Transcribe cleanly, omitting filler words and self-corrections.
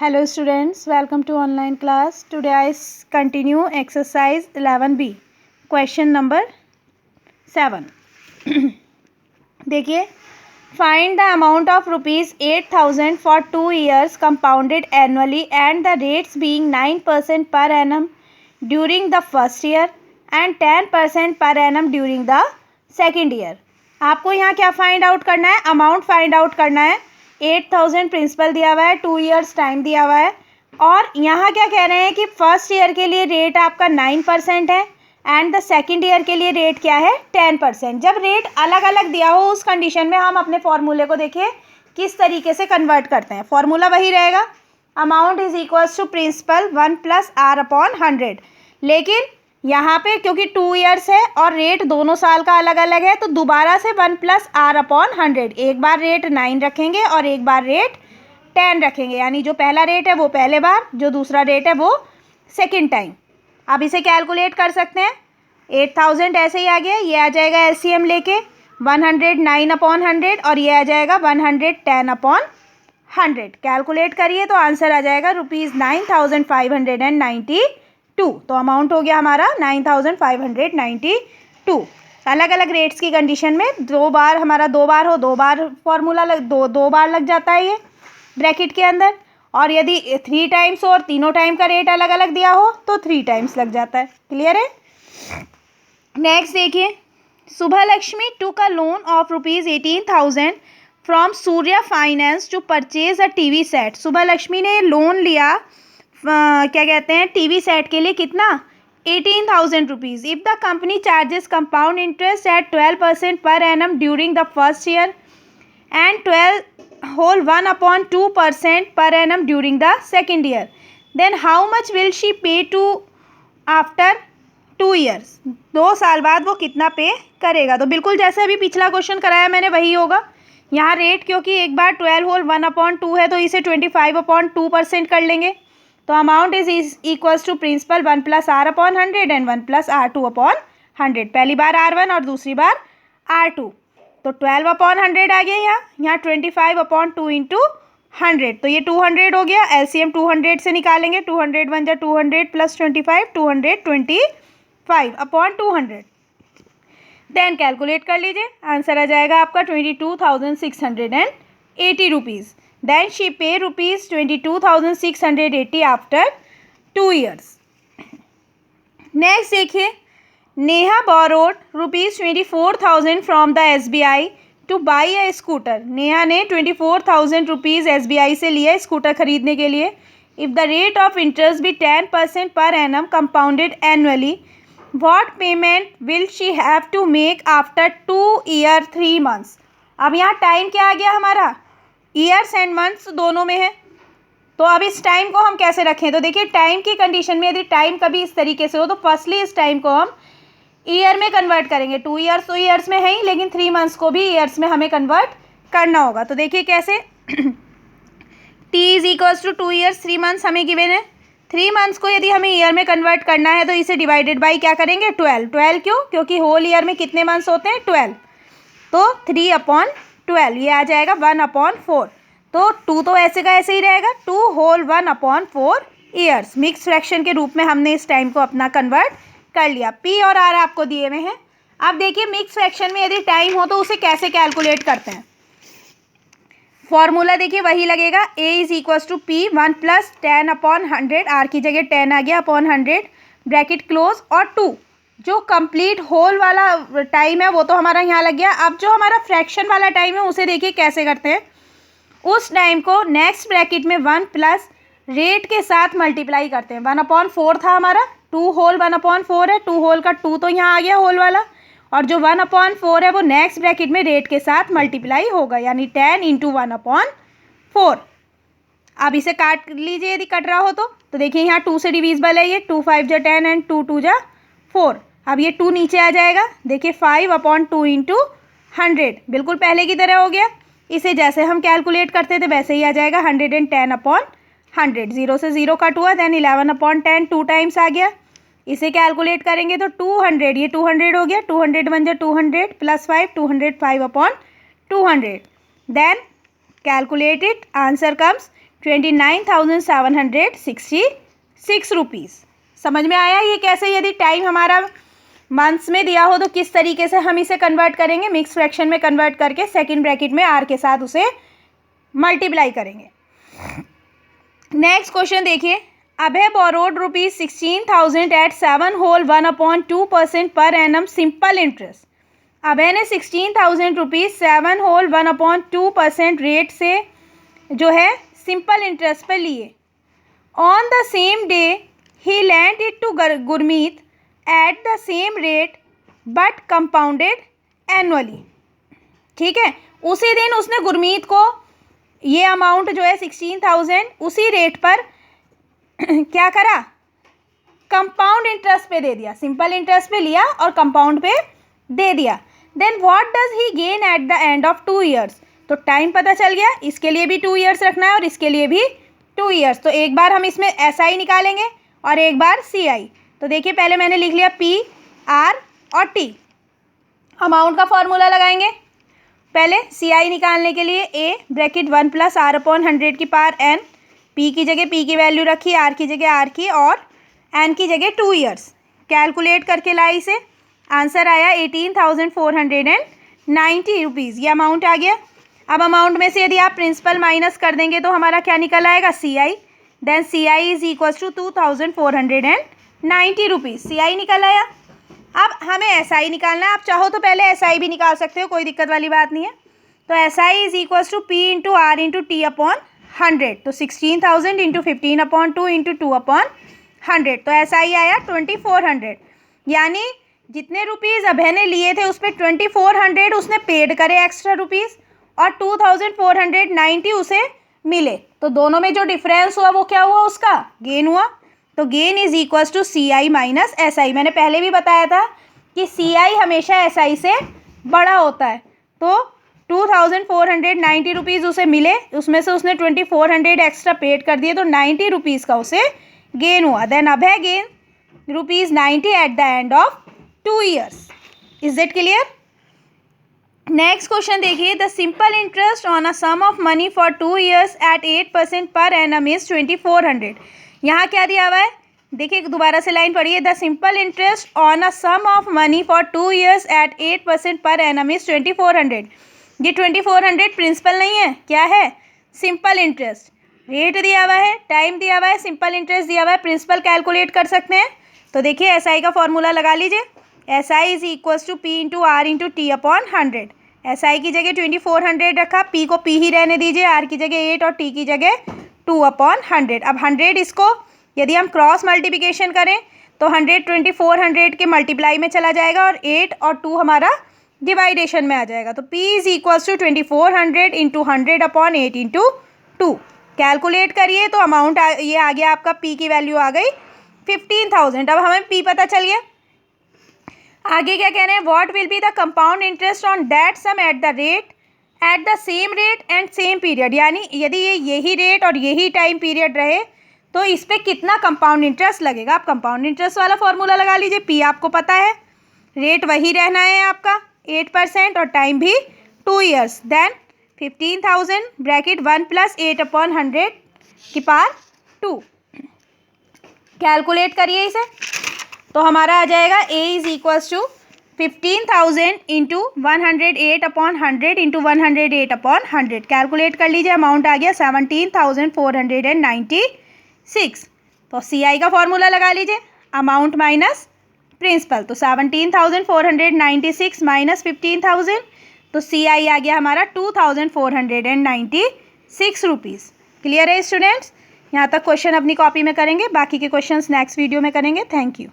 Hello students, welcome to online class. Today I continue exercise 11B, question number 7. देखिए, find the amount of rupees 8,000 for 2 years compounded annually and the rates being 9% per annum during the first year and 10% per annum during the second year. आपको यहाँ क्या find out करना है? Amount find out करना है. 8,000 principal दिया हुआ है, 2 ईयर्स टाइम दिया हुआ है और यहाँ क्या कह रहे हैं कि फर्स्ट ईयर के लिए रेट आपका 9% है एंड द सेकेंड ईयर के लिए रेट क्या है 10%. जब रेट अलग अलग दिया हो उस कंडीशन में हम अपने फॉर्मूले को देखिए किस तरीके से कन्वर्ट करते हैं. फॉर्मूला वही रहेगा, amount is equals to principal 1 + r/100. लेकिन यहाँ पे क्योंकि 2 ईयर्स है और रेट दोनों साल का अलग अलग है तो दोबारा से 1 + r/100. एक बार रेट 9 रखेंगे और एक बार रेट 10 रखेंगे, यानी जो पहला रेट है वो पहले बार, जो दूसरा रेट है वो सेकेंड टाइम. अब इसे कैलकुलेट कर सकते हैं. 8,000 ऐसे ही आ गया, ये आ जाएगा एलसीएम लेके 109/100 और ये आ जाएगा 110/100. कैलकुलेट करिए तो आंसर आ जाएगा ₹9,592. तो अमाउंट हो गया हमारा 9,592. अलग अलग रेट्स की कंडीशन में दो बार हो, दो बार फॉर्मूला दो बार लग जाता है ये ब्रैकेट के अंदर. और यदि 3 टाइम्स हो और तीनों टाइम का रेट अलग अलग दिया हो तो 3 टाइम्स लग जाता है. क्लियर है? नेक्स्ट देखिए, Subhalakshmi took a loan of ₹18,000 from Surya finance to purchase a TV set. Subhalakshmi ने लोन लिया क्या कहते हैं टीवी सेट के लिए. कितना? 18,000 rupees. If the company charges compound interest at 12% per annum during the first year and 12.2% per annum during the second year, then how much will she pay to after 2 years. 2 साल बाद वो कितना पे करेगा. तो बिल्कुल जैसे अभी पिछला क्वेश्चन कराया मैंने वही होगा. यहाँ रेट क्योंकि एक बार 12/1/2 है तो इसे 25/2% कर लेंगे. तो amount is equals to principal 1 + r/100 and 1 + r/2/100. पहली बार r1 और दूसरी बार r2. तो 12/100 आ गया. यहाँ 25/2 इंटू 100 तो ये 200 हो गया. एलसीएम 200 से निकालेंगे. 200 × 200 + 25 225/200. देन कैलकुलेट कर लीजिए, आंसर आ जाएगा आपका 22,680 rupees. Then she pay ₹22,680 after 2 years. Next देखिए, Neha borrowed ₹24,000 from the SBI to buy a scooter. Neha ने 24,000 रुपीज़ SBI से लिया स्कूटर खरीदने के लिए. If the rate of interest be 10% per annum compounded annually, what payment will she have to make after 2 year 3 months? अब यहाँ time क्या आ गया हमारा? ईयर्स एंड मंथ्स दोनों में है. तो अब इस टाइम को हम कैसे रखें? तो देखिए, टाइम की कंडीशन में यदि टाइम कभी इस तरीके से हो तो फर्स्टली इस टाइम को हम ईयर में कन्वर्ट करेंगे. 2 ईयर्स तो ईयर्स में है ही, लेकिन 3 मंथ्स को भी ईयर्स में हमें कन्वर्ट करना होगा. तो देखिए कैसे. T is equals to 2 years 3 months हमें गिवन है. 3 मंथ्स को यदि हमें ईयर में कन्वर्ट करना है तो इसे डिवाइडेड बाई क्या करेंगे? 12 क्यों? क्योंकि होल ईयर में कितने मंथ्स होते हैं? 12. तो 3/12 ये आ जाएगा 1/4. तो 2 तो ऐसे का ऐसे ही रहेगा. 2 होल 1/4 ईयर्स. मिक्स फ्रैक्शन के रूप में हमने इस टाइम को अपना कन्वर्ट कर लिया. पी और आर आपको दिए हुए हैं. अब देखिए, मिक्स फ्रैक्शन में यदि टाइम हो तो उसे कैसे कैलकुलेट करते हैं. फॉर्मूला देखिए वही लगेगा. A is equals to P 1 + 10/100. R की जगह 10 आ गया अपॉन 100 ब्रैकेट क्लोज. और 2 जो कंप्लीट होल वाला टाइम है वो तो हमारा यहाँ लग गया. अब जो हमारा फ्रैक्शन वाला टाइम है उसे देखिए कैसे करते हैं. उस टाइम को नेक्स्ट ब्रैकेट में 1 प्लस रेट के साथ मल्टीप्लाई करते हैं. 1/4 था हमारा. 2 होल 1/4 है. 2 होल का 2 तो यहाँ आ गया होल वाला, और जो 1/4 है वो नेक्स्ट ब्रैकेट में रेट के साथ मल्टीप्लाई होगा, यानी 10 × 1/4. अब इसे काट लीजिए यदि कट रहा हो तो देखिए यहाँ 2 से डिविजिबल है ये. 2 × 5 = 10 एंड 2 × 2 = 4. अब ये 2 नीचे आ जाएगा. देखिए 5/2 इंटू 100 बिल्कुल पहले की तरह हो गया. इसे जैसे हम कैलकुलेट करते थे वैसे ही आ जाएगा 110/100. 0 से 0 कट हुआ. देन 11/10 2 टाइम्स आ गया. इसे कैलकुलेट करेंगे तो 200 ये 200 हो गया. 200 × 200 + 5 205/200. Then calculate it. Answer comes 29,766 rupees. समझ में आया ये कैसे, यदि टाइम हमारा मंथ्स में दिया हो तो किस तरीके से हम इसे कन्वर्ट करेंगे, मिक्स फ्रैक्शन में कन्वर्ट करके सेकंड ब्रैकेट में आर के साथ उसे मल्टीप्लाई करेंगे। नेक्स्ट क्वेश्चन देखिए, अभय borrowed ₹16,000 eight 7 whole 1/2% per annum simple interest. अभय ने 16,000 रुपीज़ 7 होल 1/2% रेट से जो है सिंपल इंटरेस्ट पर लिए। ऑन द सेम डे ही lent it to Gurmeet at the same rate but compounded annually. ठीक है, उसी दिन उसने गुरमीत को ये अमाउंट जो है 16,000 उसी रेट पर क्या करा, कंपाउंड इंटरेस्ट पे दे दिया। सिंपल इंटरेस्ट पे लिया और कंपाउंड पे दे दिया। Then what does he gain at the end of 2 years. तो टाइम पता चल गया, इसके लिए भी 2 ईयर्स रखना है और इसके लिए भी 2 ईयर्स। तो एक बार हम इसमें SI निकालेंगे और एक बार CI। तो देखिए पहले मैंने लिख लिया P, R और T। अमाउंट का फॉर्मूला लगाएंगे। पहले CI निकालने के लिए A ब्रैकेट 1 + R/100 की पावर n, P की जगह P की वैल्यू रखी, R की जगह R की और n की जगह 2 ईयर्स। कैलकुलेट करके लाई इसे, आंसर आया 18,490 रुपीज़। ये अमाउंट आ गया। अब अमाउंट में से यदि आप प्रिंसिपल माइनस कर देंगे तो हमारा क्या निकल आएगा, CI। Then CI is equal to 2,490 rupees. CI निकल आया। अब हमें SI निकालना है। आप चाहो तो पहले SI भी निकाल सकते हो, कोई दिक्कत वाली बात नहीं है। तो SI is equal to P into R into T/100। तो 16,000 इंटू 15/2 इंटू 2/100। तो SI आया 2,400। यानी जितने रुपीज़ अभय ने लिए थे उस पर 2,400 उसने पेड करे एक्स्ट्रा रुपीज़ और 2,490 उसे मिले। तो दोनों में जो डिफरेंस हुआ वो क्या हुआ, उसका गेन हुआ। तो gain is equal to CI minus SI। मैंने पहले भी बताया था कि CI हमेशा SI से बड़ा होता है। तो 2,490 रुपीज़ उसे मिले, उसमें से उसने 2,400 एक्स्ट्रा पेड कर दिए, तो 90 रुपीज़ का उसे गेन हुआ। Then Abhay gain ₹90 at the end of 2 years. Is it clear? Next question देखिए, the simple interest on a sum of money for 2 years at 8% per annum is 2,400। यहाँ क्या दिया हुआ है, देखिए दोबारा से लाइन पढ़िए। The simple interest on a sum of money for 2 years at 8% per annum is 2,400। ये 2,400 प्रिंसिपल नहीं है, क्या है, सिंपल इंटरेस्ट। रेट दिया हुआ है, टाइम दिया हुआ है, सिंपल इंटरेस्ट दिया हुआ है, प्रिंसिपल कैलकुलेट कर सकते हैं। तो देखिए SI का फॉर्मूला लगा लीजिए। SI is equal to P into R into T/100। SI की जगह 2,400 रखा, P को P ही रहने दीजिए, R की जगह 8 और T की जगह 2/100। अब 100 इसको यदि हम क्रॉस मल्टीप्लिकेशन करें तो 100 2,400 के मल्टीप्लाई में चला जाएगा और 8 और 2 हमारा डिवाइडेशन में आ जाएगा। तो P is equal to 2,400 into 100/8 into 2। Calculate करिए तो अमाउंट ये आ गया आपका, P की वैल्यू आ गई 15,000। अब हमें P पता चल गया। आगे क्या कह रहे हैं, what will be the compound interest on that sum at the same rate and same period. यानी यदि ये यही रेट और यही टाइम पीरियड रहे तो इस पर कितना कंपाउंड इंटरेस्ट लगेगा। आप कंपाउंड इंटरेस्ट वाला फॉर्मूला लगा लीजिए। P आपको पता है, रेट वही रहना है आपका 8% और टाइम भी 2 ईयर्स। देन 15,000 ब्रैकेट 1 + 8/100 की पावर 2। कैलकुलेट करिए इसे तो हमारा आ जाएगा A is equal to 15,000 into 108/100 into 108/100। Calculate कर लीजिए, अमाउंट आ गया 17,496। तो CI का फॉर्मूला लगा लीजिए, अमाउंट माइनस प्रिंसिपल। तो 17,496 माइनस 15,000, तो CI आ गया हमारा 2,496 रुपीज़। क्लियर है स्टूडेंट्स? यहाँ तक क्वेश्चन अपनी कॉपी में करेंगे, बाकी के क्वेश्चंस नेक्स्ट वीडियो में करेंगे। Thank you.